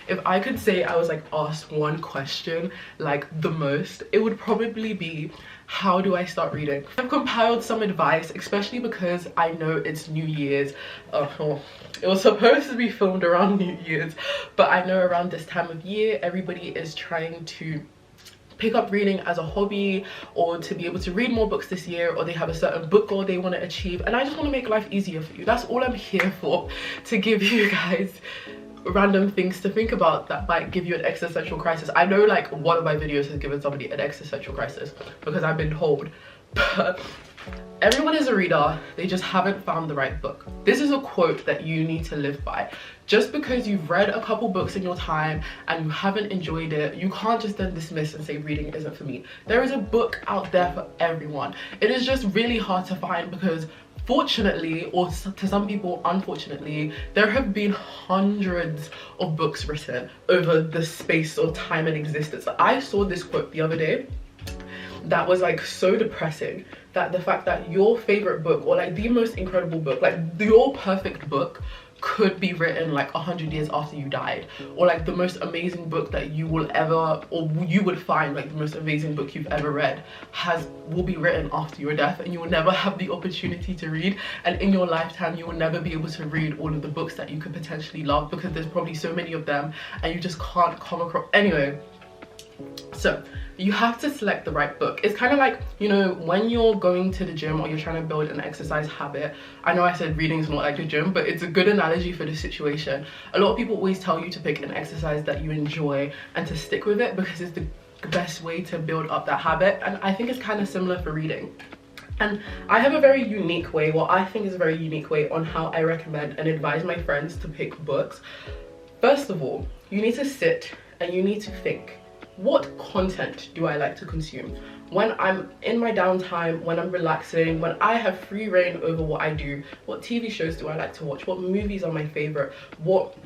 if I could say I was like asked one question like the most, it would probably be, how do I start reading? I've compiled some advice, especially because I know it's New Year's. It was supposed to be filmed around New Year's, but I know around this time of year everybody is trying to pick up reading as a hobby, or to be able to read more books this year, or they have a certain book goal they want to achieve, and I just want to make life easier for you. That's all I'm here for, to give you guys random things to think about that might give you an existential crisis. I know like one of my videos has given somebody an existential crisis because I've been told, but everyone is a reader, they just haven't found the right book. This is a quote that you need to live by. Just because you've read a couple books in your time and you haven't enjoyed it, you can't just then dismiss and say reading isn't for me. There is a book out there for everyone. It is just really hard to find because fortunately, or to some people unfortunately, there have been hundreds of books written over the space of time and existence. I saw this quote the other day that was like so depressing, that the fact that your favorite book, or like the most incredible book, like your perfect book, could be written like 100 years after you died, or like the most amazing book that you will ever, or you would find like the most amazing book you've ever read will be written after your death, and you will never have the opportunity to read, and in your lifetime you will never be able to read all of the books that you could potentially love, because there's probably so many of them and you just can't come across. Anyway, so you have to select the right book. It's kind of like, you know, when you're going to the gym or you're trying to build an exercise habit. I know I said reading is not like the gym, but it's a good analogy for the situation. A lot of people always tell you to pick an exercise that you enjoy and to stick with it, because it's the best way to build up that habit. And I think it's kind of similar for reading. And I have a very unique way, what I think is a very unique way on how I recommend and advise my friends to pick books. First of all, you need to sit and you need to think, what content do I like to consume? When I'm in my downtime, when I'm relaxing, when I have free reign over what I do, what TV shows do I like to watch? What movies are my favorite? What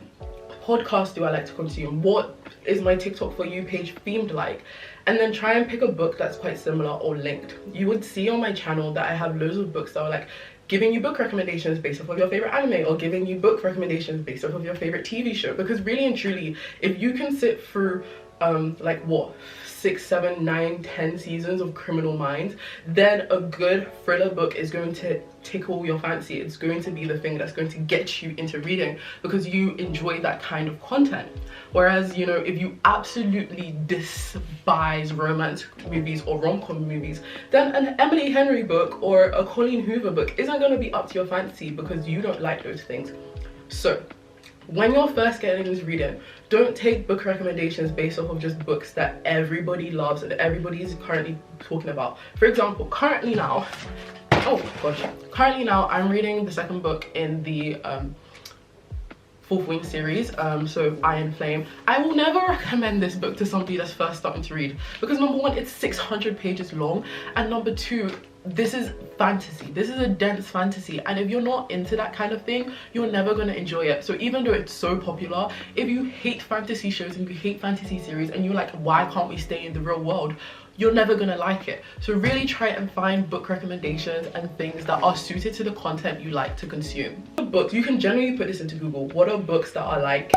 podcasts do I like to consume? What is my TikTok For You page themed like? And then try and pick a book that's quite similar or linked. You would see on my channel that I have loads of books that are like giving you book recommendations based off of your favorite anime, or giving you book recommendations based off of your favorite TV show. Because really and truly, if you can sit through like what, 6, 7, 9, 10 seasons of Criminal Minds, then a good thriller book is going to tickle your fancy. It's going to be the thing that's going to get you into reading because you enjoy that kind of content. Whereas, you know, if you absolutely despise romance movies or rom-com movies, then an Emily Henry book or a Colleen Hoover book isn't going to be up to your fancy because you don't like those things. So when you're first getting into reading, don't take book recommendations based off of just books that everybody loves and everybody is currently talking about. For example, currently now I'm reading the second book in the Fourth Wing series, so Iron Flame. I will never recommend this book to somebody that's first starting to read, because number one, it's 600 pages long, and number two, this is fantasy. This is a dense fantasy, and if you're not into that kind of thing, you're never going to enjoy it. So even though it's so popular, if you hate fantasy shows and you hate fantasy series and you're like, why can't we stay in the real world, you're never gonna like it. So really try and find book recommendations and things that are suited to the content you like to consume. Books, you can generally put this into Google. What are books that are like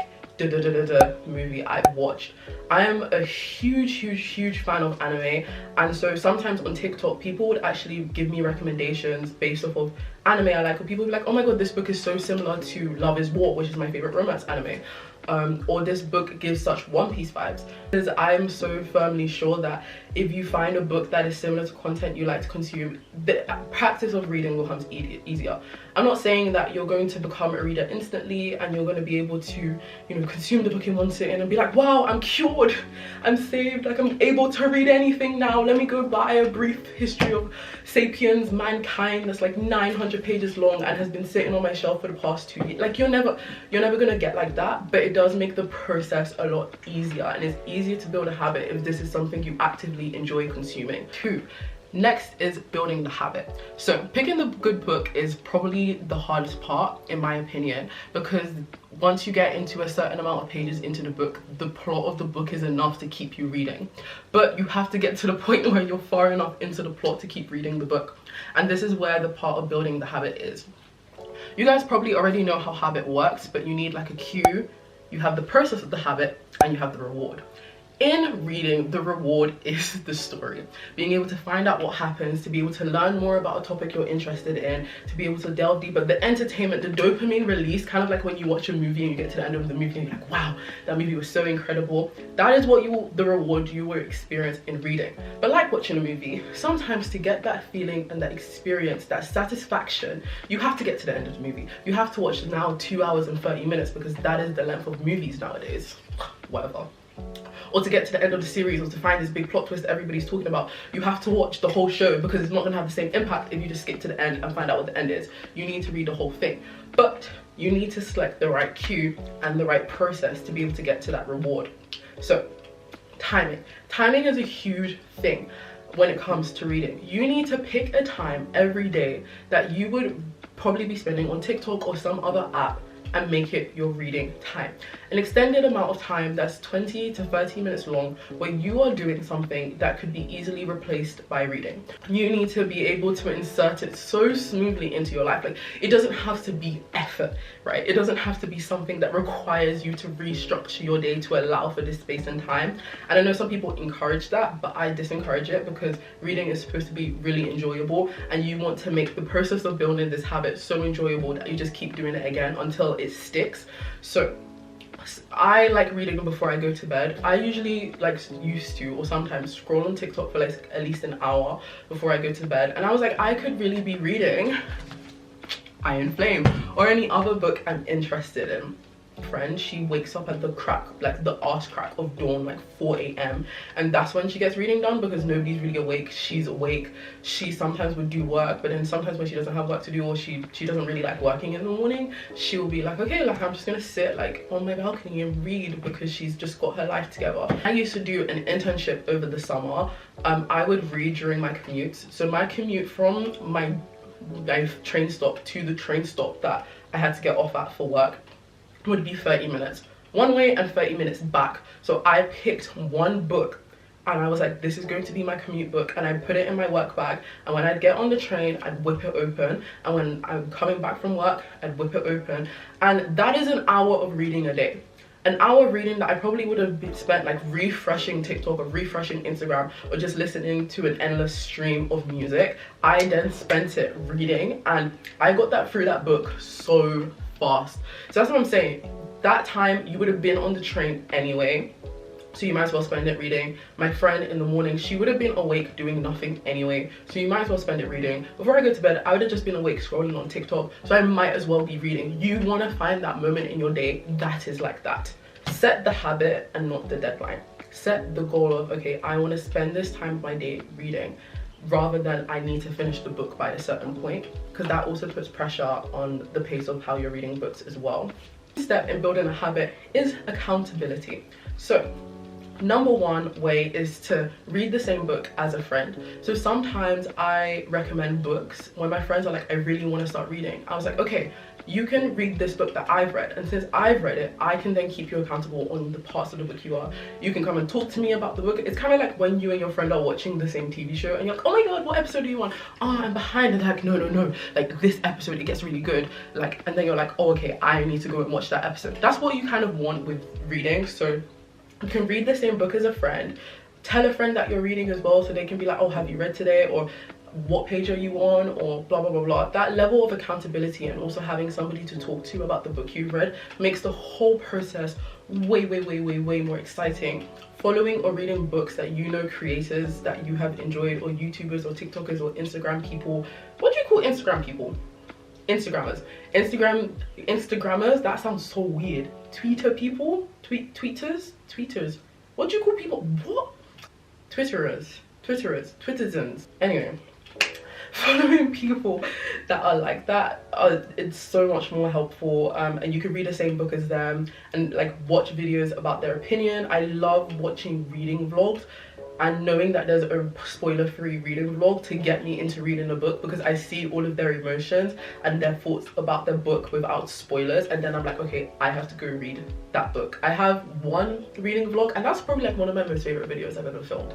movie I've watched? I am a huge fan of anime, and so sometimes on TikTok people would actually give me recommendations based off of anime I like, or people would be like, oh my god, this book is so similar to Love is War, which is my favorite romance anime, or this book gives such One Piece vibes. Because I'm so firmly sure that if you find a book that is similar to content you like to consume, the practice of reading will come easier. I'm not saying that you're going to become a reader instantly and you're going to be able to, you know, consume the book in one sitting and be like, wow, I'm cured, I'm saved, like I'm able to read anything now, let me go buy a brief history of sapiens, mankind, that's like 900 pages long and has been sitting on my shelf for the past 2 years. Like you're never gonna get like that, but it does make the process a lot easier, and it's easier to build a habit if this is something you actively enjoy consuming. Next is building the habit. So picking the good book is probably the hardest part in my opinion, because once you get into a certain amount of pages into the book, the plot of the book is enough to keep you reading, but you have to get to the point where you're far enough into the plot to keep reading the book, and this is where the part of building the habit is. You guys probably already know how habit works, but you need like a cue you have the process of the habit, and you have the reward. In reading, the reward is the story. Being able to find out what happens, to be able to learn more about a topic you're interested in, to be able to delve deeper, the entertainment, the dopamine release, kind of like when you watch a movie and you get to the end of the movie and you're like, wow, that movie was so incredible. That is what the reward you will experience in reading. But like watching a movie, sometimes to get that feeling and that experience, that satisfaction, you have to get to the end of the movie. You have to watch now 2 hours and 30 minutes because that is the length of movies nowadays. Whatever. Or to get to the end of the series, or to find this big plot twist that everybody's talking about, you have to watch the whole show because it's not going to have the same impact if you just skip to the end and find out what the end is. You need to read the whole thing, but you need to select the right cue and the right process to be able to get to that reward. So timing is a huge thing when it comes to reading. You need to pick a time every day that you would probably be spending on TikTok or some other app and make it your reading time. An extended amount of time that's 20 to 30 minutes long where you are doing something that could be easily replaced by reading. You need to be able to insert it so smoothly into your life. Like, it doesn't have to be effort, right? It doesn't have to be something that requires you to restructure your day to allow for this space and time. And I know some people encourage that, but I disencourage it because reading is supposed to be really enjoyable, and you want to make the process of building this habit so enjoyable that you just keep doing it again until it sticks. So I like reading before I go to bed. I usually used to or sometimes scroll on TikTok for like at least an hour before I go to bed, and I was like, I could really be reading Iron Flame or any other book I'm interested in. Friend, she wakes up at the crack, like the arse crack of dawn, like 4 a.m. and that's when she gets reading done because nobody's really awake. She's awake. She sometimes would do work, but then sometimes when she doesn't have work to do, or she doesn't really like working in the morning, she'll be like, okay, like I'm just gonna sit like on my balcony and read because she's just got her life together. I used to do an internship over the summer. I would read during my commutes. So my commute from my train stop to the train stop that I had to get off at for work would be 30 minutes one way and 30 minutes back. So I picked one book and I was like, this is going to be my commute book, and I put it in my work bag, and when I'd get on the train I'd whip it open, and when I'm coming back from work I'd whip it open, and that is an hour of reading a day. An hour of reading that I probably would have spent like refreshing TikTok or refreshing Instagram or just listening to an endless stream of music. I then spent it reading, and I got that through that book so fast. So that's what I'm saying. That time you would have been on the train anyway, so you might as well spend it reading. My friend in the morning, she would have been awake doing nothing anyway, so you might as well spend it reading. Before I go to bed, I would have just been awake scrolling on TikTok, so I might as well be reading. You want to find that moment in your day that is like that. Set the habit and not the deadline. Set the goal of, okay, I want to spend this time of my day reading, rather than I need to finish the book by a certain point, because that also puts pressure on the pace of how you're reading books as well. Step in building a habit is accountability. So number one way is to read the same book as a friend. So sometimes I recommend books when my friends are like, I really want to start reading. I was like, okay, you can read this book that I've read, and since I've read it, I can then keep you accountable on the parts of the book you can come and talk to me about the book. It's kind of like when you and your friend are watching the same TV show and you're like, oh my god, what episode do you want? Oh, I'm behind. And they're like, no, like this episode, it gets really good, like, and then you're like, oh, okay, I need to go and watch that episode. That's what you kind of want with reading. So you can read the same book as a friend, tell a friend that you're reading as well, so they can be like, oh, have you read today, or what page are you on, or blah blah blah blah. That level of accountability and also having somebody to talk to about the book you've read makes the whole process way more exciting. Following or reading books that you know, creators that you have enjoyed, or YouTubers or TikTokers or Instagram people. What do you call Instagram people? Instagrammers. Instagrammers, that sounds so weird. Tweeter people? Tweeters? What do you call people? What? Twitterers, Twitterzens. Anyway, following people that are like that, it's so much more helpful, and you can read the same book as them and like watch videos about their opinion. I love watching reading vlogs. and knowing that there's a spoiler-free reading vlog to get me into reading a book, because I see all of their emotions and their thoughts about the book without spoilers, and then I'm like, okay, I have to go read that book. I have one reading vlog, and that's probably like one of my most favorite videos I've ever filmed.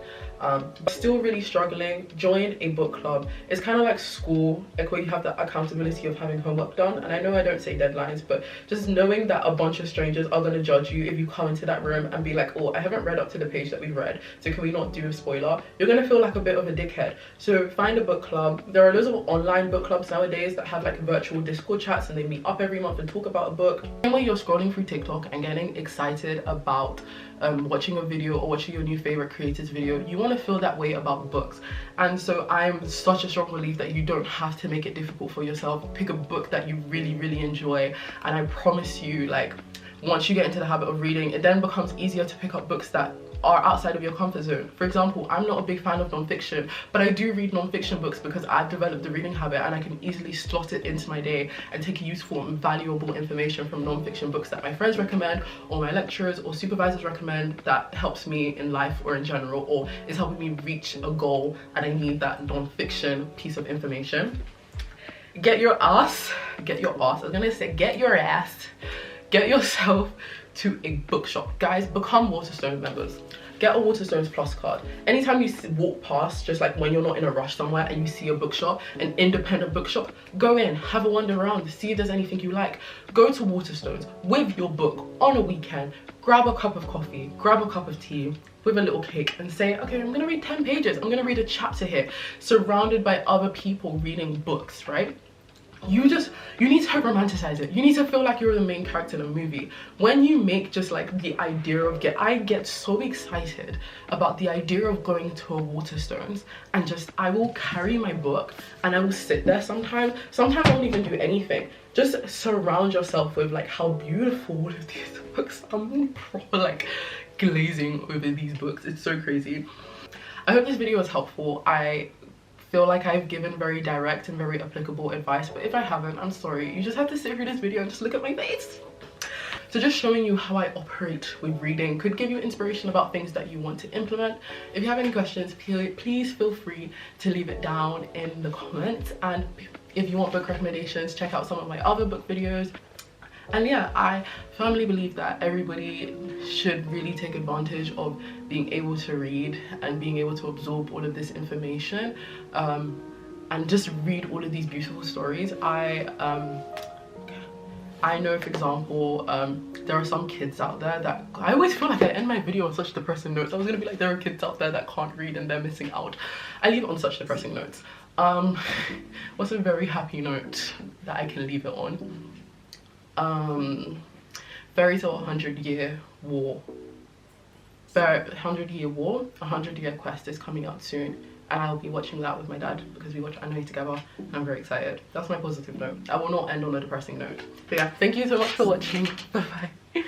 Still really struggling. Join a book club. It's kind of like school, like where you have the accountability of having homework done, and I know I don't say deadlines, but just knowing that a bunch of strangers are going to judge you if you come into that room and be like, oh, I haven't read up to the page that we've read, so can we not do a spoiler? You're going to feel like a bit of a dickhead. So find a book club. There are loads of online book clubs nowadays that have like virtual Discord chats, and they meet up every month and talk about a book. And when you're scrolling through TikTok and getting excited about watching a video or watching your new favorite creator's video, you want to feel that way about books. And so I'm such a strong belief that you don't have to make it difficult for yourself. Pick a book that you really enjoy, and I promise you, like, once you get into the habit of reading, it then becomes easier to pick up books that are outside of your comfort zone. For example, I'm not a big fan of non-fiction, but I do read non-fiction books because I've developed the reading habit, and I can easily slot it into my day and take useful and valuable information from non-fiction books that my friends recommend, or my lecturers or supervisors recommend, that helps me in life or in general, or is helping me reach a goal, and I need that non-fiction piece of information. Get your ass, get yourself to a bookshop. Guys, become Waterstones members. Get a Waterstones Plus card. Anytime you walk past, just like when you're not in a rush somewhere and you see a bookshop, an independent bookshop, go in, have a wander around, see if there's anything you like. Go to Waterstones with your book on a weekend, grab a cup of coffee, grab a cup of tea with a little cake, and say, okay, I'm gonna read 10 pages, I'm gonna read a chapter here, surrounded by other people reading books, right? You need to romanticize it. You need to feel like you're the main character in a movie. When you make just like the idea of I get so excited about the idea of going to a Waterstones, and just I will carry my book and I will sit there sometimes I won't even do anything. Just surround yourself with like how beautiful all of these books are. I'm proper like glazing over these books. It's so crazy. I hope this video was helpful. I feel like I've given very direct and very applicable advice, but if I haven't, I'm sorry. You just have to sit through this video and just look at my face. So just showing you how I operate with reading could give you inspiration about things that you want to implement. If you have any questions, please feel free to leave it down in the comments, and if you want book recommendations, check out some of my other book videos. And yeah, I firmly believe that everybody should really take advantage of being able to read and being able to absorb all of this information, and just read all of these beautiful stories. I know, for example, there are some kids out there that I always feel like I end my video on such depressing notes. I was gonna be like, there are kids out there that can't read and they're missing out. I leave it on such depressing notes. What's a very happy note that I can leave it on? Fairy Tale 100-Year War. 100-Year War, 100-Year Quest is coming out soon, and I'll be watching that with my dad because we watch anime together, and I'm very excited. That's my positive note. I will not end on a depressing note. But yeah, thank you so much for watching. Bye bye.